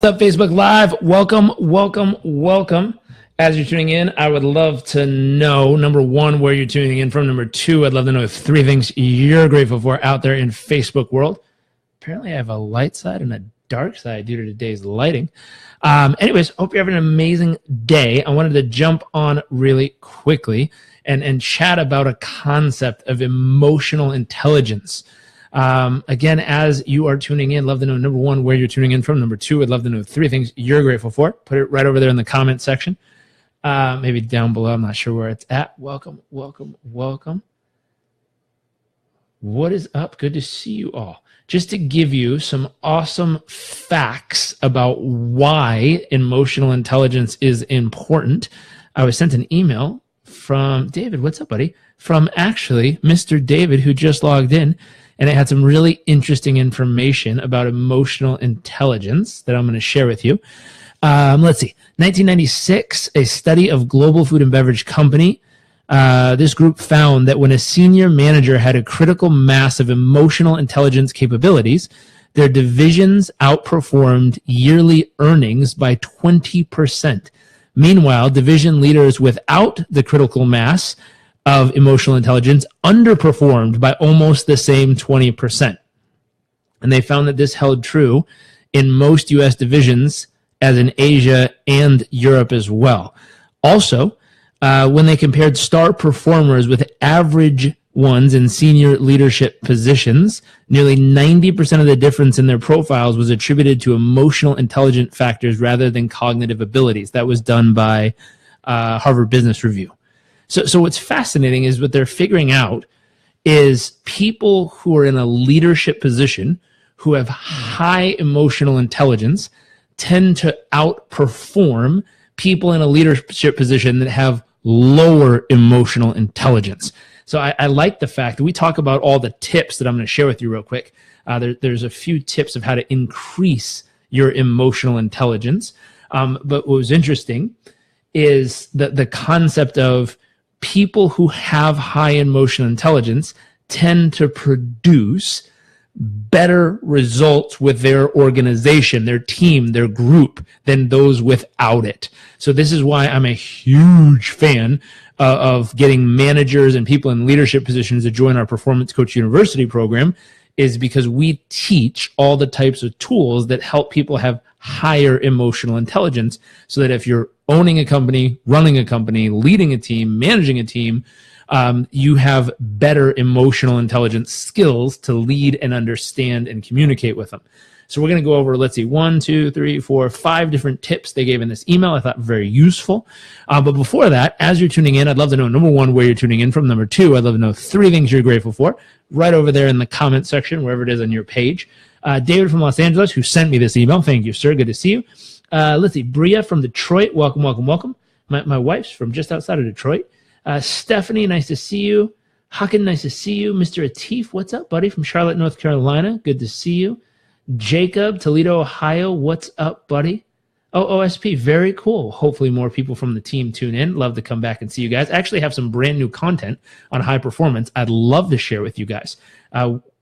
What's up, Facebook Live? Welcome. As you're tuning in, I would love to know, number one, where you're tuning in from. Number two, I'd love to know if three things you're grateful for out there in Facebook world. Apparently, I have a light side and a dark side due to today's lighting. Anyways, hope you're having an amazing day. I wanted to jump on really quickly and chat about a concept of emotional intelligence. Again, as you are tuning in, love to know, number one, where you're tuning in from. Number two, I'd love to know three things you're grateful for. Put it right over there in the comment section. Maybe down below. I'm not sure where it's at. Welcome. What is up? Good to see you all. Just to give you some awesome facts about why emotional intelligence is important. I was sent an email from David. What's up, buddy? From actually Mr. David, who just logged in. And it had some really interesting information about emotional intelligence that I'm going to share with you. Let's see. 1996, a study of global food and beverage company. This group found that when a senior manager had a critical mass of emotional intelligence capabilities, their divisions outperformed yearly earnings by 20%. Meanwhile, division leaders without the critical mass of emotional intelligence underperformed by almost the same 20%. And they found that this held true in most U.S. divisions, as in Asia and Europe as well. Also, when they compared star performers with average ones in senior leadership positions, nearly 90% of the difference in their profiles was attributed to emotional intelligence factors rather than cognitive abilities. That was done by Harvard Business Review. So what's fascinating is what they're figuring out is people who are in a leadership position who have high emotional intelligence tend to outperform people in a leadership position that have lower emotional intelligence. So I like the fact that we talk about all the tips that I'm going to share with you real quick. There's a few tips of how to increase your emotional intelligence. But what was interesting is the concept of people who have high emotional intelligence tend to produce better results with their organization, their team, their group than those without it. So this is why I'm a huge fan of getting managers and people in leadership positions to join our Performance Coach University program, is because we teach all the types of tools that help people have higher emotional intelligence, so that if you're owning a company, running a company, leading a team, managing a team, you have better emotional intelligence skills to lead and understand and communicate with them. So we're going to go over, let's see, 1, 2, 3, 4, 5 different tips they gave in this email. I thought very useful. But before that, as you're tuning in, I'd love to know, number one, where you're tuning in from. Number two, I'd love to know three things you're grateful for, right over there in the comment section, wherever it is on your page. David from Los Angeles, who sent me this email. Thank you, sir. Good to see you. Let's see. Bria from Detroit. Welcome. My wife's from just outside of Detroit. Stephanie, nice to see you. Huckin, nice to see you. Mr. Atif, what's up, buddy? From Charlotte, North Carolina. Good to see you. Jacob, Toledo, Ohio. What's up, buddy? Oh, OSP. Very cool. Hopefully more people from the team tune in. Love to come back and see you guys. I actually have some brand new content on high performance I'd love to share with you guys.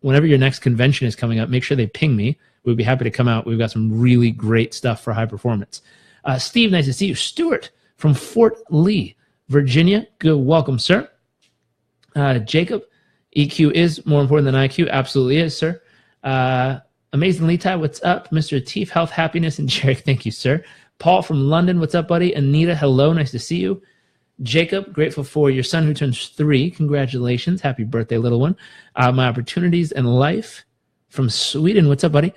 Whenever your next convention is coming up, make sure they ping me. We'd be happy to come out. We've got some really great stuff for high performance. Steve, nice to see you. Stuart from Fort Lee, Virginia. Good. Welcome, sir. Jacob, EQ is more important than IQ. Absolutely is, sir. Amazing Leetai, what's up? Mr. Atif, health, happiness, and Jairek. Thank you, sir. Paul from London, what's up, buddy? Anita, hello. Nice to see you. Jacob, grateful for your son who turns 3. Congratulations. Happy birthday, little one. My opportunities in life from Sweden. What's up, buddy?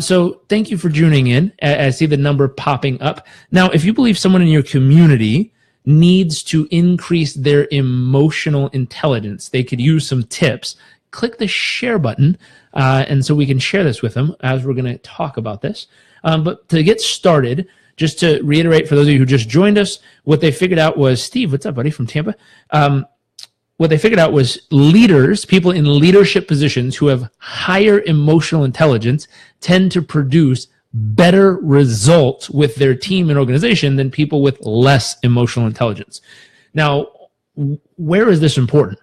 So thank you for tuning in. I see the number popping up. Now, if you believe someone in your community needs to increase their emotional intelligence, they could use some tips, click the share button, and so we can share this with them as we're going to talk about this. But to get started, just to reiterate for those of you who just joined us, what they figured out was, Steve, what's up, buddy, from Tampa? What they figured out was leaders, people in leadership positions who have higher emotional intelligence tend to produce better results with their team and organization than people with less emotional intelligence. Now, where is this important?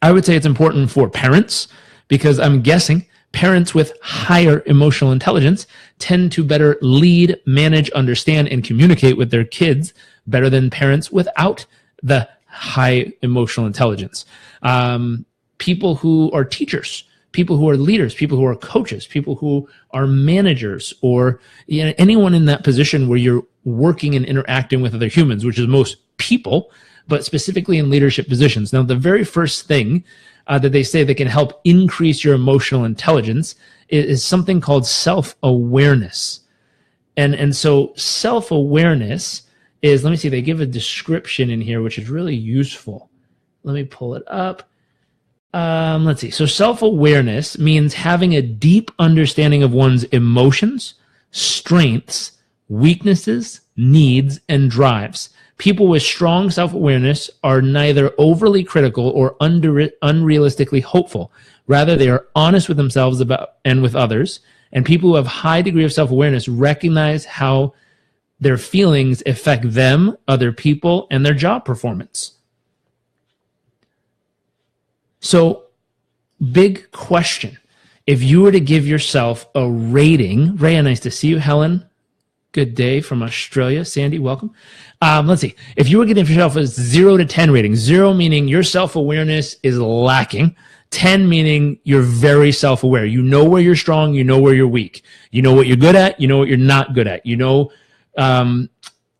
I would say it's important for parents, because I'm guessing Parents with higher emotional intelligence tend to better lead, manage, understand, and communicate with their kids better than parents without the high emotional intelligence. People who are teachers, people who are leaders, people who are coaches, people who are managers, or anyone in that position where you're working and interacting with other humans, which is most people, but specifically in leadership positions. Now, the very first thing that they say that can help increase your emotional intelligence is something called self-awareness. And so self-awareness is, let me see, they give a description in here, which is really useful. Let me pull it up. Let's see. So self-awareness means having a deep understanding of one's emotions, strengths, weaknesses, needs, and drives. People with strong self-awareness are neither overly critical or unrealistically hopeful. Rather, they are honest with themselves about and with others. And people who have high degree of self-awareness recognize how their feelings affect them, other people, and their job performance. So, big question. If you were to give yourself a rating, Rhea, nice to see you. Helen, good day from Australia. Sandy, welcome. Let's see. If you were giving yourself a 0 to 10 rating, 0 meaning your self-awareness is lacking, 10 meaning you're very self-aware. You know where you're strong, you know where you're weak. You know what you're good at, you know what you're not good at. You know,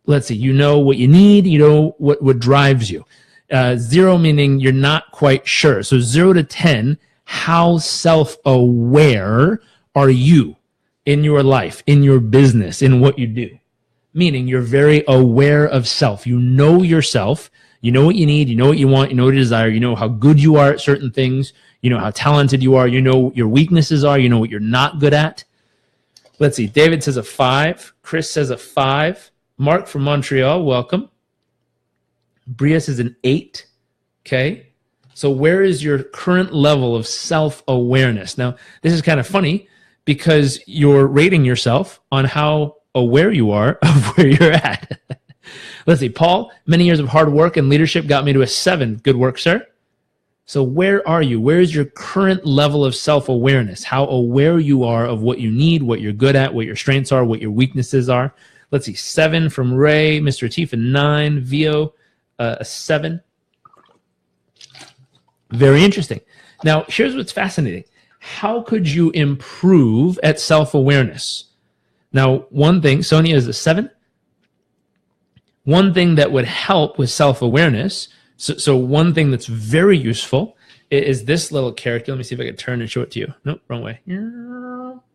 let's see, you know what you need, you know what drives you. 0 meaning you're not quite sure. So 0 to 10, how self-aware are you in your life, in your business, in what you do? Meaning you're very aware of self. You know yourself. You know what you need. You know what you want. You know what you desire. You know how good you are at certain things. You know how talented you are. You know what your weaknesses are. You know what you're not good at. Let's see. David says a 5. Chris says a 5. Mark from Montreal, welcome. Bria says an 8. Okay. So where is your current level of self-awareness? Now, this is kind of funny because you're rating yourself on how aware you are of where you're at. Let's see. Paul, many years of hard work and leadership got me to a 7. Good work, sir. So where are you? Where is your current level of self-awareness? How aware you are of what you need, what you're good at, what your strengths are, what your weaknesses are. Let's see. 7 from Ray, Mr. Atifa, 9, Vio, a 7. Very interesting. Now, here's what's fascinating. How could you improve at self-awareness? Now, one thing, Sonia is a 7. One thing that would help with self-awareness, so one thing that's very useful is this little character. Let me see if I can turn and show it to you. Nope, wrong way.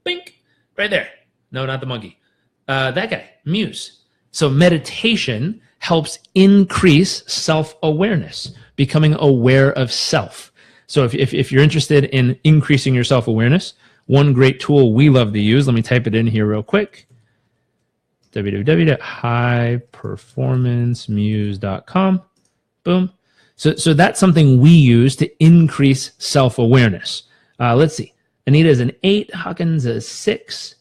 Bink, right there. No, not the monkey. That guy, Muse. So meditation helps increase self-awareness, becoming aware of self. So if you're interested in increasing your self-awareness, one great tool we love to use, let me type it in here real quick, www.highperformancemuse.com. Boom. So that's something we use to increase self-awareness. Let's see. Anita is an 8. Hawkins is 6.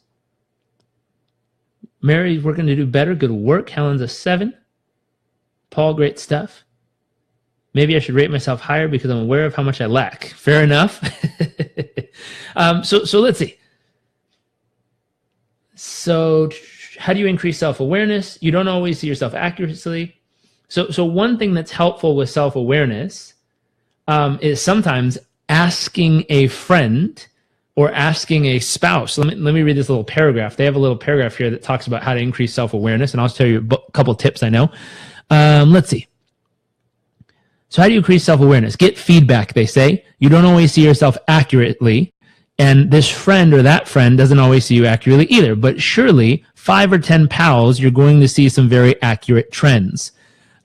Mary's working to do better. Good work. Helen's a 7. Paul, great stuff. Maybe I should rate myself higher because I'm aware of how much I lack. Fair enough. So let's see. So how do you increase self-awareness? You don't always see yourself accurately. So one thing that's helpful with self-awareness is sometimes asking a friend or asking a spouse. Let me read this little paragraph. They have a little paragraph here that talks about how to increase self-awareness, and I'll tell you a couple tips I know. Let's see. So how do you increase self-awareness? Get feedback, they say. You don't always see yourself accurately, and this friend or that friend doesn't always see you accurately either. But surely, 5 or 10 pals, you're going to see some very accurate trends.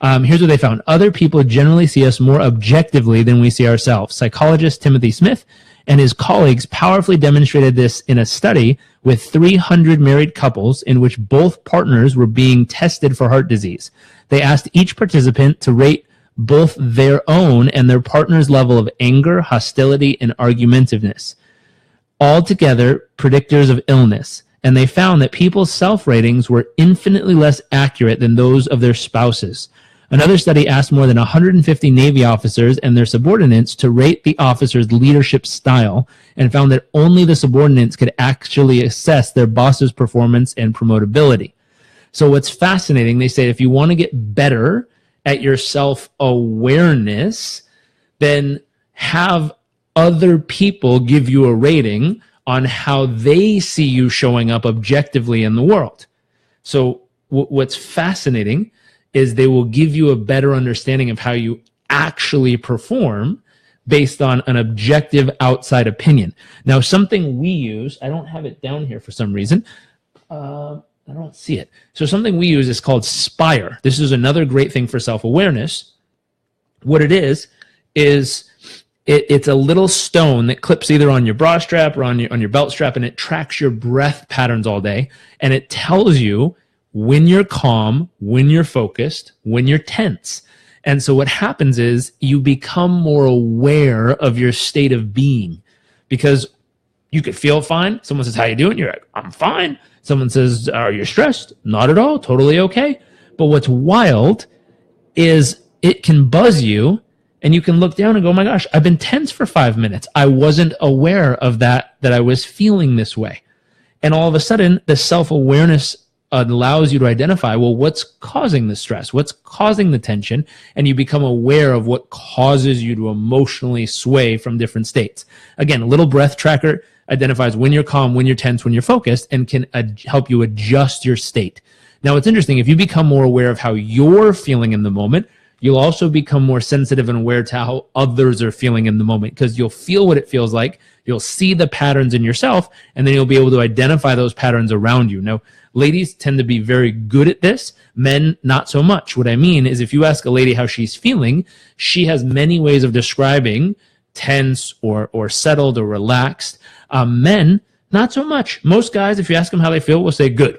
Here's what they found. Other people generally see us more objectively than we see ourselves. Psychologist Timothy Smith and his colleagues powerfully demonstrated this in a study with 300 married couples in which both partners were being tested for heart disease. They asked each participant to rate both their own and their partner's level of anger, hostility, and argumentiveness, altogether predictors of illness. And they found that people's self-ratings were infinitely less accurate than those of their spouses. Another study asked more than 150 Navy officers and their subordinates to rate the officer's leadership style and found that only the subordinates could actually assess their boss's performance and promotability. So what's fascinating, they say if you want to get better at your self-awareness, then have other people give you a rating on how they see you showing up objectively in the world. So what's fascinating is they will give you a better understanding of how you actually perform based on an objective outside opinion. Now, something we use, I don't have it down here for some reason. I don't see it. So something we use is called Spire. This is another great thing for self-awareness. What it is it's a little stone that clips either on your bra strap or on your belt strap, and it tracks your breath patterns all day. And it tells you when you're calm, when you're focused, when you're tense. And so what happens is you become more aware of your state of being, because you could feel fine. Someone says, how you doing? You're like, I'm fine. Someone says, are you stressed? Not at all. Totally okay. But what's wild is it can buzz you, and you can look down and go, oh my gosh, I've been tense for 5 minutes. I wasn't aware of that I was feeling this way. And all of a sudden, the self-awareness allows you to identify, well, what's causing the stress? What's causing the tension? And you become aware of what causes you to emotionally sway from different states. Again, a little breath tracker identifies when you're calm, when you're tense, when you're focused, and can help you adjust your state. Now, it's interesting. If you become more aware of how you're feeling in the moment, you'll also become more sensitive and aware to how others are feeling in the moment, because you'll feel what it feels like. You'll see the patterns in yourself, and then you'll be able to identify those patterns around you. Now, ladies tend to be very good at this. Men, not so much. What I mean is if you ask a lady how she's feeling, she has many ways of describing tense or settled or relaxed. Men, not so much. Most guys, if you ask them how they feel, will say good.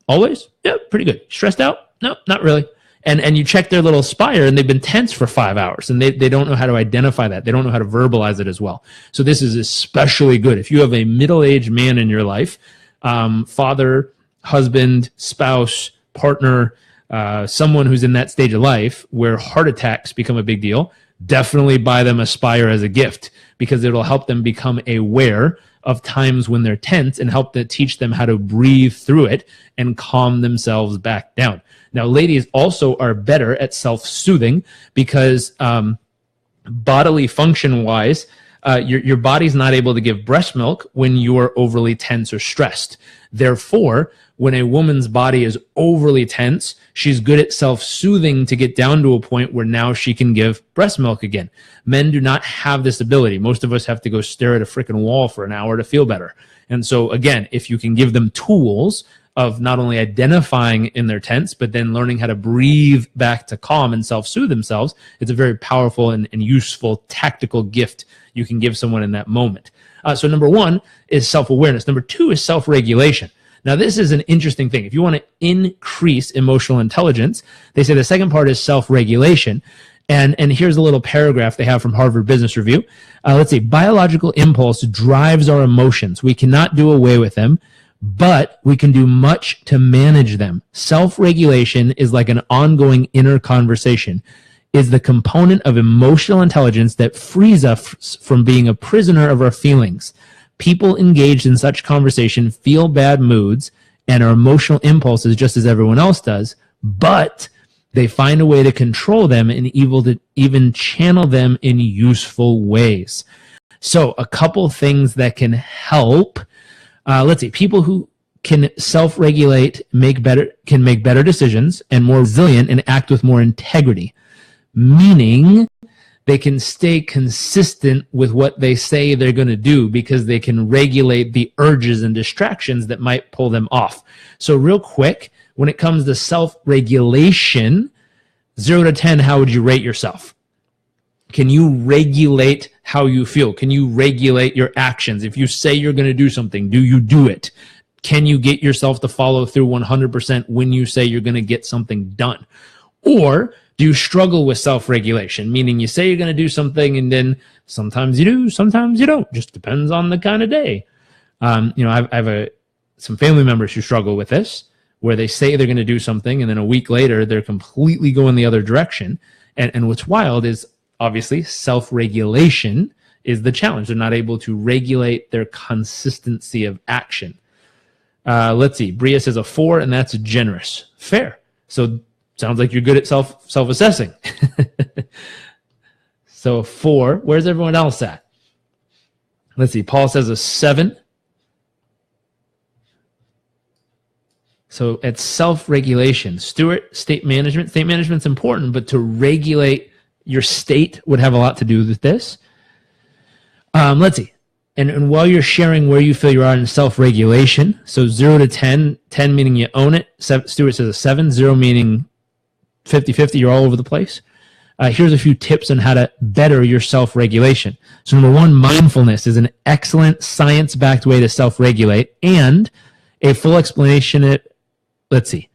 Always? Yeah, pretty good. Stressed out? No, not really. And you check their little Spire, and they've been tense for 5 hours, and they don't know how to identify that. They don't know how to verbalize it as well. So this is especially good. If you have a middle-aged man in your life, father, husband, spouse, partner, someone who's in that stage of life where heart attacks become a big deal, definitely buy them a Spire as a gift, because it'll help them become aware of times when they're tense and help to teach them how to breathe through it and calm themselves back down. Now, ladies also are better at self-soothing because bodily function-wise, your body's not able to give breast milk when you're overly tense or stressed. Therefore, when a woman's body is overly tense, she's good at self-soothing to get down to a point where now she can give breast milk again. Men do not have this ability. Most of us have to go stare at a freaking wall for an hour to feel better. And so, again, if you can give them tools of not only identifying in their tense, but then learning how to breathe back to calm and self-soothe themselves, it's a very powerful and useful tactical gift you can give someone in that moment. So number one is self-awareness. Number two is self-regulation. Now, this is an interesting thing. If you want to increase emotional intelligence, they say the second part is self-regulation. And here's a little paragraph they have from Harvard Business Review. Let's see. Biological impulse drives our emotions. We cannot do away with them, but we can do much to manage them. Self-regulation is like an ongoing inner conversation, is the component of emotional intelligence that frees us from being a prisoner of our feelings. People engaged in such conversation feel bad moods and our emotional impulses just as everyone else does, but they find a way to control them and even channel them in useful ways. So a couple things that can help. Let's see, people who can self-regulate can make better decisions and more resilient and act with more integrity, meaning they can stay consistent with what they say they're going to do because they can regulate the urges and distractions that might pull them off. So real quick, when it comes to self-regulation, 0 to 10, how would you rate yourself? Can you regulate how you feel? Can you regulate your actions? If you say you're going to do something, do you do it? Can you get yourself to follow through 100% when you say you're going to get something done? Or do you struggle with self-regulation, meaning you say you're going to do something and then sometimes you do, sometimes you don't. Just depends on the kind of day. I have some family members who struggle with this, where they say they're going to do something, and then a week later, they're completely going the other direction. And what's wild is obviously self-regulation is the challenge. They're not able to regulate their consistency of action. Let's see. Bria says a 4, and that's generous. Fair. So sounds like you're good at self-assessing. So 4. Where's everyone else at? Let's see. Paul says a 7. So at self-regulation, Stuart, state management. State management's important, but to regulate your state would have a lot to do with this. Let's see. And while you're sharing where you feel you are in self-regulation, so 0 to 10, 10 meaning you own it. Stuart says a 7, 0 meaning 50-50, you're all over the place. Here's a few tips on how to better your self-regulation. So number 1, mindfulness is an excellent science-backed way to self-regulate, and a full explanation. Let's see.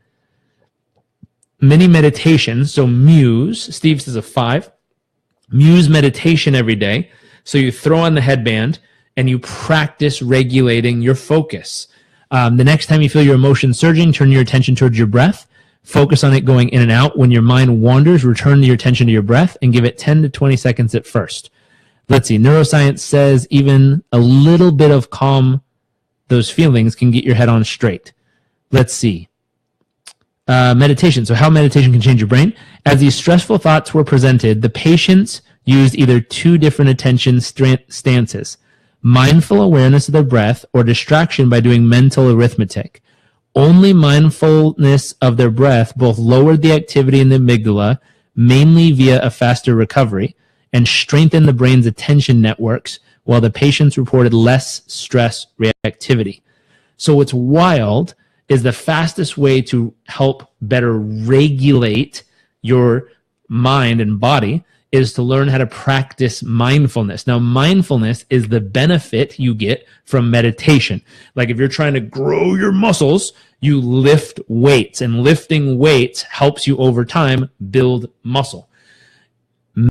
Mini meditation, so Muse, Steve says a 5. Muse meditation every day. So you throw on the headband and you practice regulating your focus. The next time you feel your emotions surging, turn your attention towards your breath. Focus on it going in and out. When your mind wanders, return your attention to your breath and give it 10 to 20 seconds at first. Let's see. Neuroscience says even a little bit of calm, those feelings can get your head on straight. Let's see. Meditation. So how meditation can change your brain. As these stressful thoughts were presented, the patients used either 2 different attention stances: mindful awareness of their breath or distraction by doing mental arithmetic. Only mindfulness of their breath both lowered the activity in the amygdala, mainly via a faster recovery, and strengthened the brain's attention networks, while the patients reported less stress reactivity. So what's wild is the fastest way to help better regulate your mind and body is to learn how to practice mindfulness. Now, mindfulness is the benefit you get from meditation. Like if you're trying to grow your muscles, you lift weights, and lifting weights helps you over time build muscle.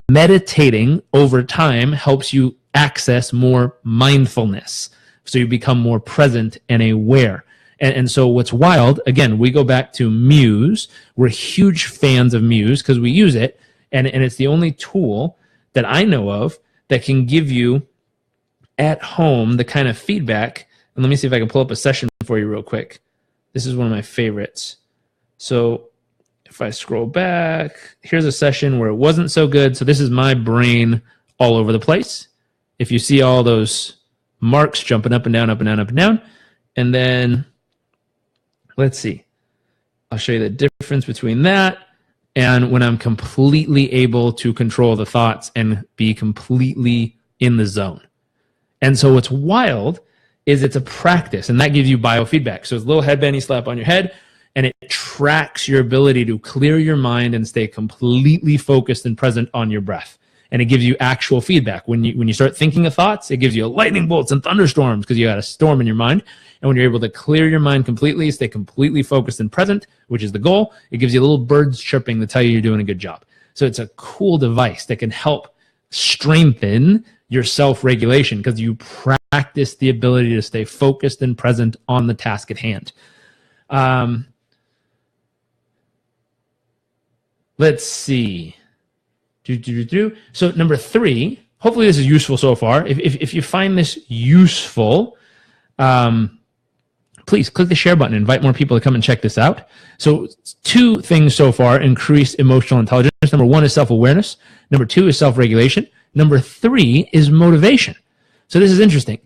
Meditating over time helps you access more mindfulness, so you become more present and aware. And so what's wild, again, we go back to Muse. We're huge fans of Muse because we use it. And it's the only tool that I know of that can give you at home the kind of feedback. And let me see if I can pull up a session for you real quick. This is one of my favorites. So if I scroll back, here's a session where it wasn't so good. So this is my brain all over the place. If you see all those marks jumping up and down, up and down, up and down. And then let's see. I'll show you the difference between that and when I'm completely able to control the thoughts and be completely in the zone. And so what's wild is it's a practice, and that gives you biofeedback. So it's a little headband you slap on your head, and it tracks your ability to clear your mind and stay completely focused and present on your breath. And it gives you actual feedback. When you start thinking of thoughts, it gives you lightning bolts and thunderstorms because you got a storm in your mind. And when you're able to clear your mind completely, stay completely focused and present, which is the goal, it gives you little birds chirping to tell you you're doing a good job. So it's a cool device that can help strengthen your self-regulation because you practice the ability to stay focused and present on the task at hand. Let's see. So number 3, hopefully this is useful so far. If you find this useful, please click the share button, invite more people to come and check this out. So 2 things so far increase emotional intelligence. Number 1 is self-awareness. Number 2 is self-regulation. Number 3 is motivation. So this is interesting.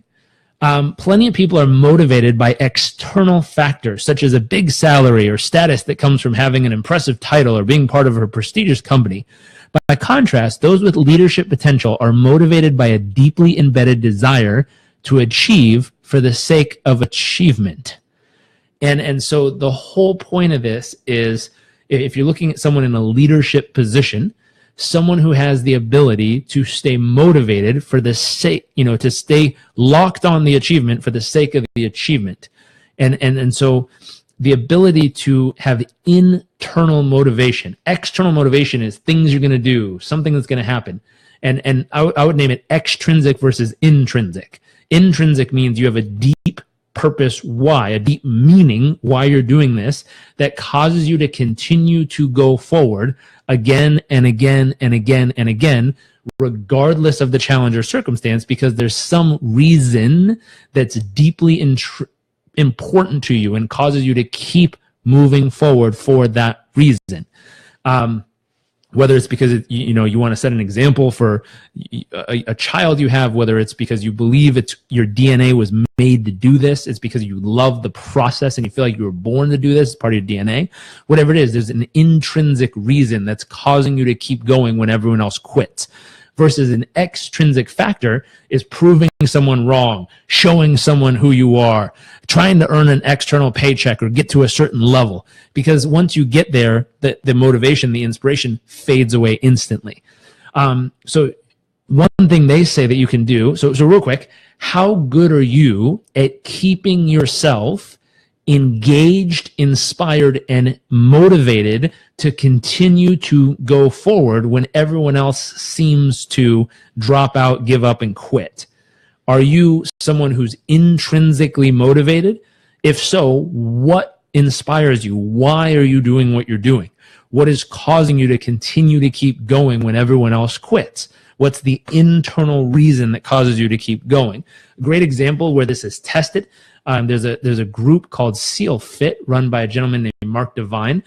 Plenty of people are motivated by external factors, such as a big salary or status that comes from having an impressive title or being part of a prestigious company. By contrast, those with leadership potential are motivated by a deeply embedded desire to achieve for the sake of achievement. And so the whole point of this is, if you're looking at someone in a leadership position, someone who has the ability to stay motivated for the sake, to stay locked on the achievement for the sake of the achievement. And so the ability to have internal motivation. External motivation is things you're going to do, something that's going to happen. And I would name it extrinsic versus intrinsic. Intrinsic means you have a deep purpose why, a deep meaning why you're doing this that causes you to continue to go forward again and again and again and again, regardless of the challenge or circumstance, because there's some reason that's deeply important to you and causes you to keep moving forward for that reason. Whether it's because you want to set an example for a child you have, whether it's because you believe your DNA was made to do this, it's because you love the process and you feel like you were born to do this, it's part of your DNA. Whatever it is, there's an intrinsic reason that's causing you to keep going when everyone else quits. Versus an extrinsic factor is proving someone wrong, showing someone who you are, trying to earn an external paycheck or get to a certain level. Because once you get there, the motivation, the inspiration fades away instantly. So one thing they say that you can do, so real quick, how good are you at keeping yourself engaged, inspired, and motivated to continue to go forward when everyone else seems to drop out, give up, and quit? Are you someone who's intrinsically motivated? If so, what inspires you? Why are you doing what you're doing? What is causing you to continue to keep going when everyone else quits? What's the internal reason that causes you to keep going? A great example where this is tested, there's a group called Seal Fit run by a gentleman named Mark Devine.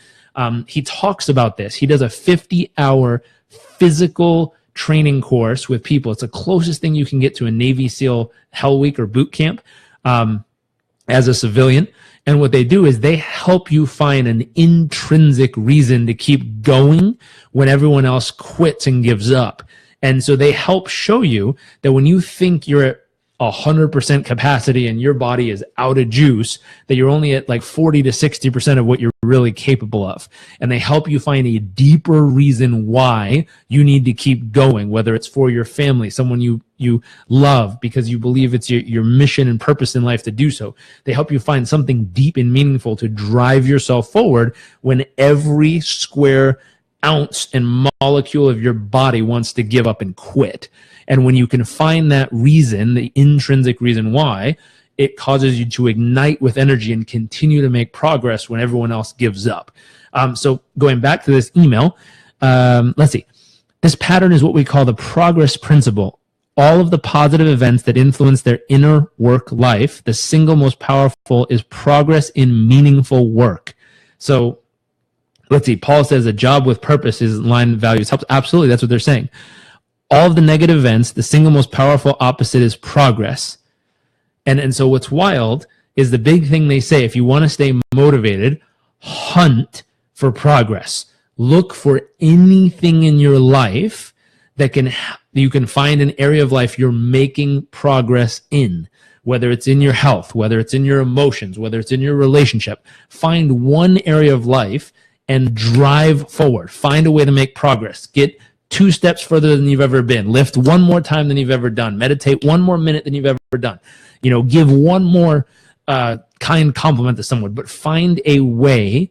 He talks about this. He does a 50-hour physical training course with people. It's the closest thing you can get to a Navy SEAL Hell Week or boot camp as a civilian. And what they do is they help you find an intrinsic reason to keep going when everyone else quits and gives up. And so they help show you that when you think you're at 100% capacity and your body is out of juice, that you're only at like 40 to 60% of what you're really capable of. And they help you find a deeper reason why you need to keep going, whether it's for your family, someone you love, because you believe it's your mission and purpose in life to do so. They help you find something deep and meaningful to drive yourself forward when every square ounce and molecule of your body wants to give up and quit. And when you can find that reason, the intrinsic reason why, it causes you to ignite with energy and continue to make progress when everyone else gives up. So going back to this email, let's see. This pattern is what we call the progress principle. All of the positive events that influence their inner work life, the single most powerful is progress in meaningful work. So let's see. Paul says a job with purpose is in line with values. Helps. Absolutely. That's what they're saying. All of the negative events, the single most powerful opposite is progress. And so what's wild is the big thing they say, if you want to stay motivated, hunt for progress. Look for anything in your life that you can find an area of life you're making progress in, whether it's in your health, whether it's in your emotions, whether it's in your relationship. Find one area of life and drive forward. Find a way to make progress. Get 2 steps further than you've ever been. Lift 1 more time than you've ever done. Meditate 1 more minute than you've ever done. Give 1 more kind compliment to someone. But find a way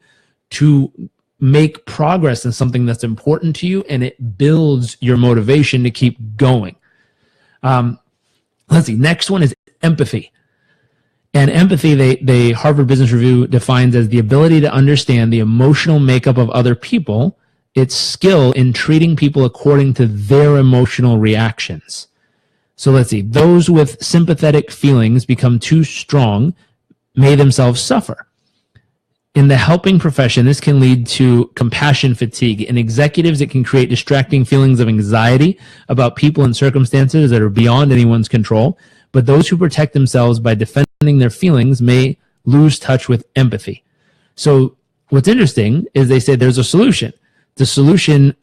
to make progress in something that's important to you, and it builds your motivation to keep going. Let's see. Next one is empathy. And empathy, they Harvard Business Review defines as the ability to understand the emotional makeup of other people. It's skill in treating people according to their emotional reactions. So let's see. Those with sympathetic feelings become too strong, may themselves suffer. In the helping profession, this can lead to compassion fatigue. In executives, it can create distracting feelings of anxiety about people and circumstances that are beyond anyone's control. But those who protect themselves by defending their feelings may lose touch with empathy. So what's interesting is they say there's a solution. The solution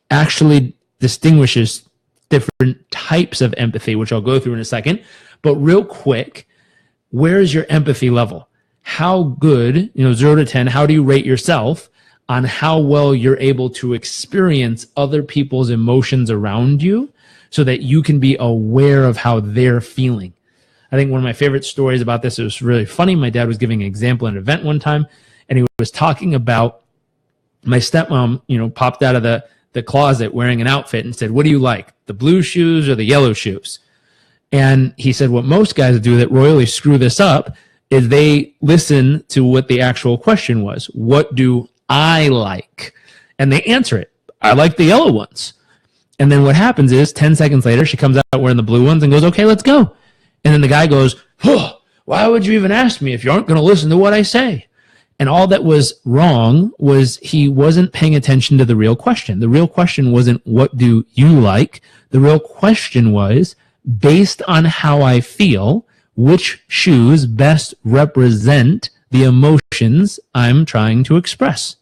actually distinguishes different types of empathy, which I'll go through in a second. But real quick, where's your empathy level? How good, 0 to 10, how do you rate yourself on how well you're able to experience other people's emotions around you so that you can be aware of how they're feeling? I think one of my favorite stories about this, it was really funny. My dad was giving an example at an event one time, and he was talking about my stepmom, popped out of the closet wearing an outfit and said, "What do you like, the blue shoes or the yellow shoes?" And he said, what most guys do that royally screw this up is they listen to what the actual question was. What do I like? And they answer it. I like the yellow ones. And then what happens is 10 seconds later, she comes out wearing the blue ones and goes, okay, let's go. And then the guy goes, oh, why would you even ask me if you aren't going to listen to what I say? And all that was wrong was he wasn't paying attention to the real question. The real question wasn't, what do you like? The real question was, based on how I feel, which shoes best represent the emotions I'm trying to express,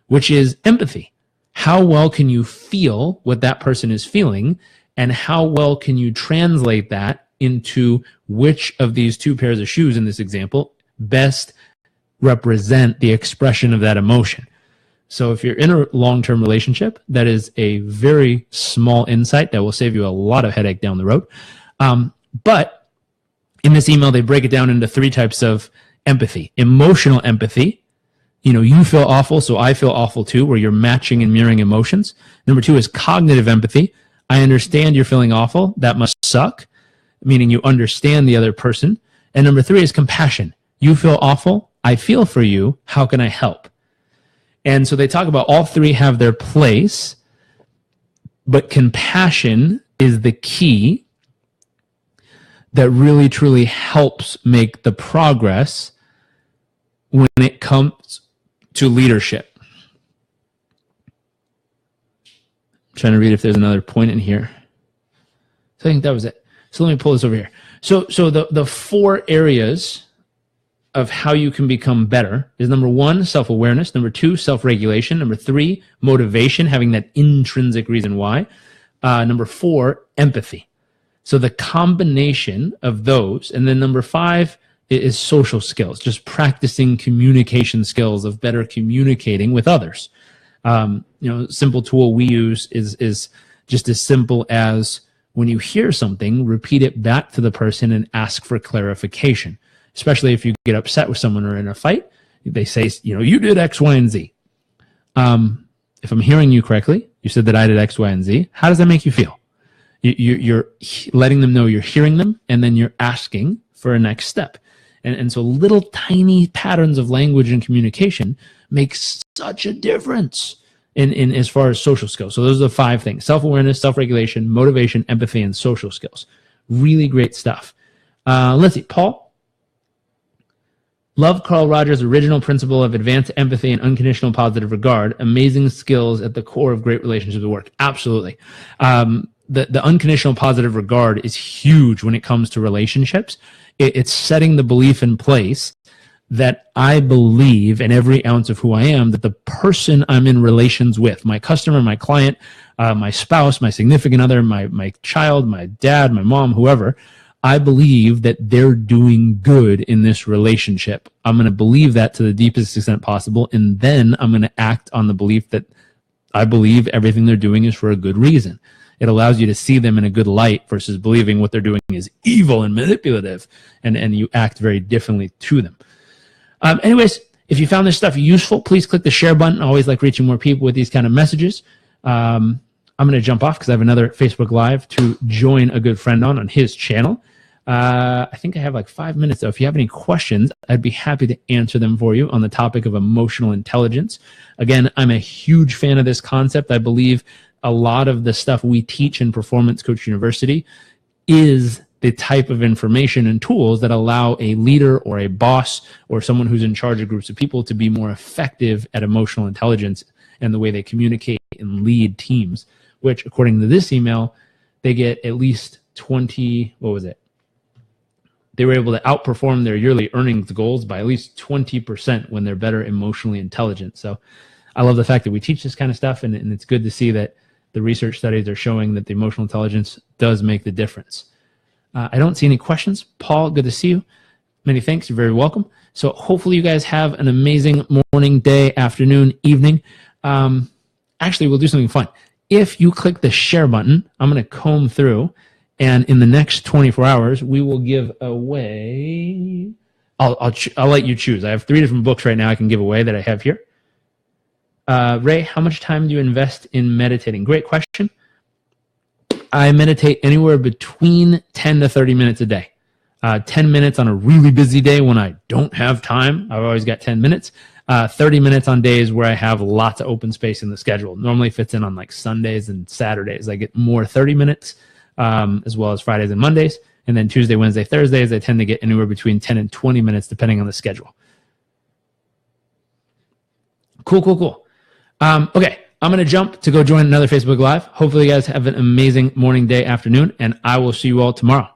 which is empathy. How well can you feel what that person is feeling, and how well can you translate that into which of these two pairs of shoes in this example best represent the expression of that emotion? So if you're in a long-term relationship, that is a very small insight that will save you a lot of headache down the road. But in this email, they break it down into 3 types of empathy. Emotional empathy. You feel awful, so I feel awful too, where you're matching and mirroring emotions. Number 2 is cognitive empathy. I understand you're feeling awful. That must suck, meaning you understand the other person. And number 3 is compassion. You feel awful. I feel for you. How can I help? And so they talk about all 3 have their place, but compassion is the key that really, truly helps make the progress when it comes to leadership. I'm trying to read if there's another point in here. So I think that was it. So let me pull this over here. So the 4 areas of how you can become better is number 1, self-awareness. Number 2, self-regulation. Number 3, motivation, having that intrinsic reason why. Number 4, empathy. So the combination of those. And then number 5 is social skills, just practicing communication skills of better communicating with others. Simple tool we use is just as simple as, when you hear something, repeat it back to the person and ask for clarification. Especially if you get upset with someone or in a fight, they say, you did X, Y, and Z. If I'm hearing you correctly, you said that I did X, Y, and Z. How does that make you feel? You're letting them know you're hearing them, and then you're asking for a next step. And so little tiny patterns of language and communication make such a difference in as far as social skills. So those are the 5 things: self-awareness, self-regulation, motivation, empathy, and social skills. Really great stuff. Let's see, Paul. Love Carl Rogers' original principle of advanced empathy and unconditional positive regard. Amazing skills at the core of great relationships at work. Absolutely. The unconditional positive regard is huge when it comes to relationships. It's setting the belief in place that I believe in every ounce of who I am, that the person I'm in relations with, my customer, my client, my spouse, my significant other, my child, my dad, my mom, whoever, I believe that they're doing good in this relationship. I'm going to believe that to the deepest extent possible, and then I'm going to act on the belief that I believe everything they're doing is for a good reason. It allows you to see them in a good light versus believing what they're doing is evil and manipulative, and you act very differently to them. Anyways, if you found this stuff useful, please click the share button. I always like reaching more people with these kind of messages. I'm going to jump off because I have another Facebook Live to join a good friend on his channel. I think I have like 5 minutes, though. If you have any questions, I'd be happy to answer them for you on the topic of emotional intelligence. Again, I'm a huge fan of this concept. I believe a lot of the stuff we teach in Performance Coach University is the type of information and tools that allow a leader or a boss or someone who's in charge of groups of people to be more effective at emotional intelligence and the way they communicate and lead teams, which, according to this email, they get at least 20, what was it? They were able to outperform their yearly earnings goals by at least 20% when they're better emotionally intelligent. So I love the fact that we teach this kind of stuff, and it's good to see that the research studies are showing that the emotional intelligence does make the difference. I don't see any questions. Paul, good to see you. Many thanks. You're very welcome. So hopefully you guys have an amazing morning, day, afternoon, evening. Actually, we'll do something fun. If you click the share button, I'm going to comb through, and in the next 24 hours, we will give away, I'll let you choose. I have 3 different books right now I can give away that I have here. Ray, how much time do you invest in meditating? Great question. I meditate anywhere between 10 to 30 minutes a day. 10 minutes on a really busy day when I don't have time. I've always got 10 minutes. 30 minutes on days where I have lots of open space in the schedule. Normally fits in on like Sundays and Saturdays. I get more 30 minutes, as well as Fridays and Mondays. And then Tuesday, Wednesday, Thursdays, I tend to get anywhere between 10 and 20 minutes depending on the schedule. Cool. Okay, I'm going to jump to go join another Facebook Live. Hopefully you guys have an amazing morning, day, afternoon, and I will see you all tomorrow.